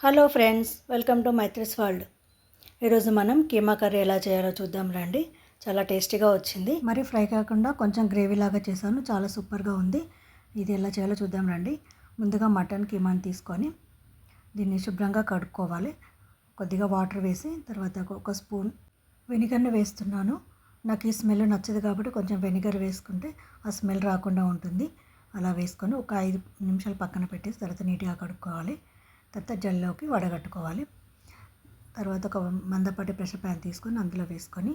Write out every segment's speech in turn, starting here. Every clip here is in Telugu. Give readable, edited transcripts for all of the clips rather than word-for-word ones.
Hello friends, welcome to Maithri's world. ఈరోజు మనం కీమా కర్రీ ఎలా చేయాలో చూద్దాం రండి. చాలా టేస్టీగా వచ్చింది. మరి ఫ్రై కాకుండా కొంచెం గ్రేవీ లాగా చేశాను, చాలా సూపర్గా ఉంది. ఇది ఎలా చేయాలో చూద్దాం రండి. ముందుగా మటన్ కీమాని తీసుకొని దీన్ని శుభ్రంగా కడుక్కోవాలి. కొద్దిగా వాటర్ వేసి తర్వాత ఒక స్పూన్ వెనిగర్ని వేస్తున్నాను. నాకు ఈ స్మెల్ నచ్చదు కాబట్టి కొంచెం వెనిగర్ వేసుకుంటే ఆ స్మెల్ రాకుండా ఉంటుంది. అలా వేసుకొని ఒక 5 నిమిషాలు పక్కన పెట్టేసి తర్వాత నీట్గా కడుక్కోవాలి. తర్వాత జల్లోకి వడగట్టుకోవాలి. తర్వాత ఒక మందపాటి ప్రెషర్ ప్యాన్ తీసుకొని అందులో వేసుకొని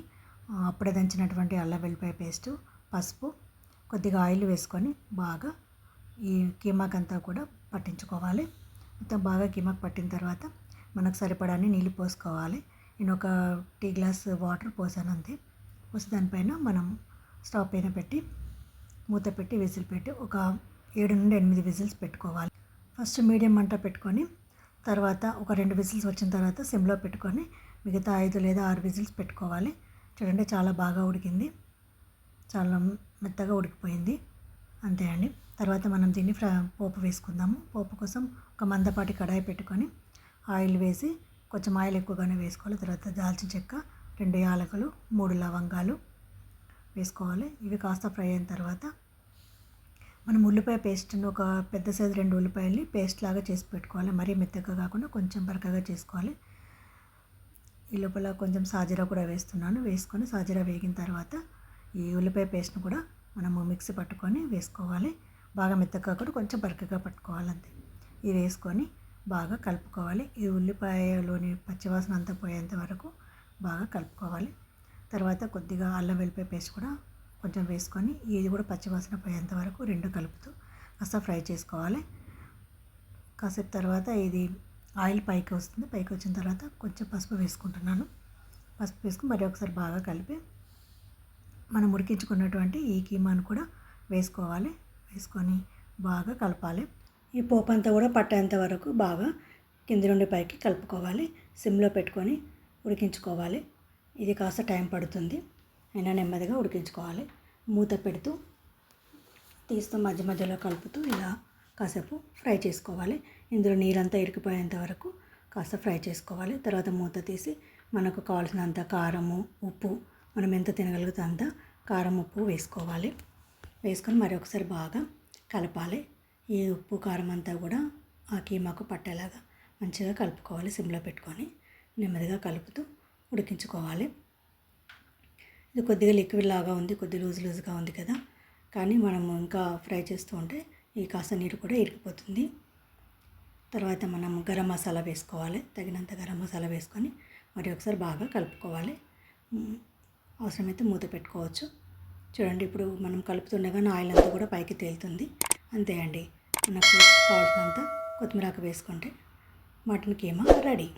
అప్పుడే దంచినటువంటి అల్లం వెల్లిపాయ పేస్టు, పసుపు, కొద్దిగా ఆయిల్ వేసుకొని బాగా ఈ కీమాకంతా కూడా పట్టించుకోవాలి. మొత్తం బాగా కీమాకు పట్టిన తర్వాత మనకు సరిపడాన్ని నీళ్ళు పోసుకోవాలి. నేను ఒక టీ గ్లాస్ వాటర్ పోసాను అంతే. పోసి దానిపైన మనం స్టవ్ పైన పెట్టి మూత పెట్టి విజిల్ పెట్టి ఒక 7 నుండి 8 విజిల్స్ పెట్టుకోవాలి. ఫస్ట్ మీడియం మంట పెట్టుకొని తర్వాత ఒక 2 విజిల్స్ వచ్చిన తర్వాత సిమ్లో పెట్టుకొని మిగతా 5 లేదా 6 విజిల్స్ పెట్టుకోవాలి. చూడండి, చాలా బాగా ఉడికింది, చాలా మెత్తగా ఉడికిపోయింది. అంతే అండి. తర్వాత మనం దీన్ని పోపు వేసుకుందాము. పోపు కోసం ఒక మందపాటి కడాయి పెట్టుకొని ఆయిల్ వేసి కొంచెం ఆయిల్ ఎక్కువగానే వేసుకోవాలి. తర్వాత దాల్చిన చెక్క, 2 యాలకులు, 3 లవంగాలు వేసుకోవాలి. ఇవి కాస్త ఫ్రై అయిన తర్వాత మనం ఉల్లిపాయ పేస్ట్ని ఒక పెద్ద సైజు 2 ఉల్లిపాయల్ని పేస్ట్ లాగా చేసి పెట్టుకోవాలి. మరీ మెత్తగా కాకుండా కొంచెం బరకగా చేసుకోవాలి. ఈ లోపల కొంచెం సాజీరా కూడా వేస్తున్నాను. వేసుకొని సాజీరా వేగిన తర్వాత ఈ ఉల్లిపాయ పేస్ట్ని కూడా మనము మిక్సీ పట్టుకొని వేసుకోవాలి. బాగా మెత్తగా కాకుండా కొంచెం బరకగా పట్టుకోవాలి అంతే. ఇది వేసుకొని బాగా కలుపుకోవాలి. ఈ ఉల్లిపాయలోని పచ్చివాసన అంతా పోయేంత వరకు బాగా కలుపుకోవాలి. తర్వాత కొద్దిగా అల్లం వెల్లిపాయ పేస్ట్ కూడా కొంచెం వేసుకొని ఇది కూడా పచ్చివాసన పోయేంత వరకు రెండు కలుపుతూ కాస్త ఫ్రై చేసుకోవాలి. కాసేపు తర్వాత ఇది ఆయిల్ పైకి వస్తుంది. పైకి వచ్చిన తర్వాత కొంచెం పసుపు వేసుకుంటున్నాను. పసుపు వేసుకుని మరి ఒకసారి బాగా కలిపి మనం ఉడికించుకున్నటువంటి ఈ కీమాను కూడా వేసుకోవాలి. వేసుకొని బాగా కలపాలి. ఈ పోపు అంతా కూడా పట్టేంత వరకు బాగా కింది నుండి పైకి కలుపుకోవాలి. సిమ్లో పెట్టుకొని ఉడికించుకోవాలి. ఇది కాస్త టైం పడుతుంది, అయినా నెమ్మదిగా ఉడికించుకోవాలి. మూత పెడుతూ తీస్తూ మధ్య మధ్యలో కలుపుతూ ఇలా కాసేపు ఫ్రై చేసుకోవాలి. ఇందులో నీరంతా ఇరికిపోయేంత వరకు కాస్త ఫ్రై చేసుకోవాలి. తర్వాత మూత తీసి మనకు కావాల్సినంత కారము, ఉప్పు, మనం ఎంత తినగలిగితే అంత కారం, ఉప్పు వేసుకోవాలి. వేసుకొని మరి ఒకసారి బాగా కలపాలి. ఈ ఉప్పు కారం అంతా కూడా ఆ కీమాకు పట్టేలాగా మంచిగా కలుపుకోవాలి. సిమ్లో పెట్టుకొని నెమ్మదిగా కలుపుతూ ఉడికించుకోవాలి. ఇది కొద్దిగా లిక్విడ్ లాగా ఉంది, కొద్దిగా లూజ్గా ఉంది కదా, కానీ మనము ఇంకా ఫ్రై చేస్తూ ఉంటే ఈ కాస్త నీరు కూడా ఇరిగిపోతుంది. తర్వాత మనం గరం మసాలా వేసుకోవాలి. తగినంత గరం మసాలా వేసుకొని మరి ఒకసారి బాగా కలుపుకోవాలి. అవసరమైతే మూత పెట్టుకోవచ్చు. చూడండి, ఇప్పుడు మనం కలుపుతుండగానే ఆయిల్ అంతా కూడా పైకి తేలుతుంది. అంతే అండి. మనకు కావాల్సినంత కొత్తిమీర ఆకు వేసుకుంటే మటన్ కీమా రెడీ.